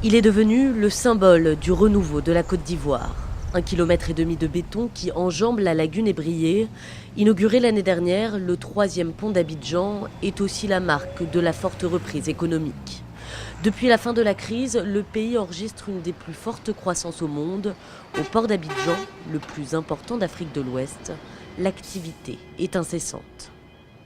Il est devenu le symbole du renouveau de la Côte d'Ivoire. 1,5 km de béton qui enjambe la lagune ébriée. Inauguré l'année dernière, le 3e pont d'Abidjan est aussi la marque de la forte reprise économique. Depuis la fin de la crise, le pays enregistre une des plus fortes croissances au monde. Au port d'Abidjan, le plus important d'Afrique de l'Ouest, l'activité est incessante.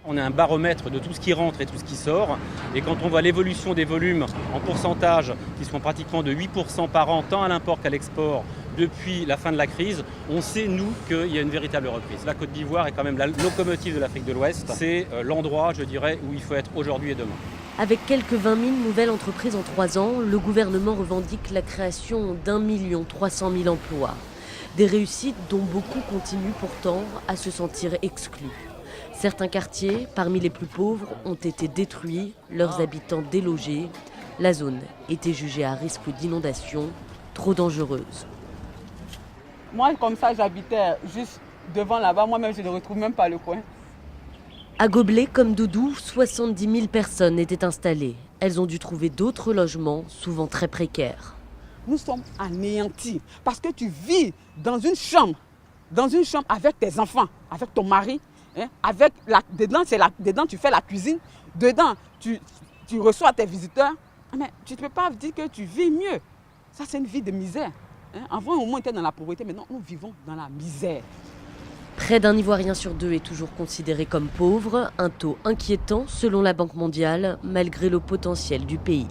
On a un baromètre de tout ce qui rentre et tout ce qui sort. Et quand on voit l'évolution des volumes en pourcentage, qui sont pratiquement de 8% par an, tant à l'import qu'à l'export, depuis la fin de la crise, on sait, nous, qu'il y a une véritable reprise. La Côte d'Ivoire est quand même la locomotive de l'Afrique de l'Ouest. C'est l'endroit, je dirais, où il faut être aujourd'hui et demain. Avec quelques 20 000 nouvelles entreprises en 3 ans, le gouvernement revendique la création d'1 300 000 emplois. Des réussites dont beaucoup continuent pourtant à se sentir exclus. Certains quartiers, parmi les plus pauvres, ont été détruits, leurs habitants délogés. La zone était jugée à risque d'inondation, trop dangereuse. Moi, comme ça, j'habitais juste devant là-bas. Moi-même, je ne retrouve même pas le coin. À Goblet, comme Doudou, 70 000 personnes étaient installées. Elles ont dû trouver d'autres logements, souvent très précaires. Nous sommes anéantis parce que tu vis dans une chambre avec tes enfants, avec ton mari. Dedans, tu fais la cuisine. Dedans, tu reçois tes visiteurs. Mais tu ne peux pas dire que tu vis mieux. Ça, c'est une vie de misère. Avant, au moins, on était dans la pauvreté. Maintenant, nous vivons dans la misère. Près d'un Ivoirien sur 2 est toujours considéré comme pauvre. Un taux inquiétant selon la Banque mondiale, malgré le potentiel du pays.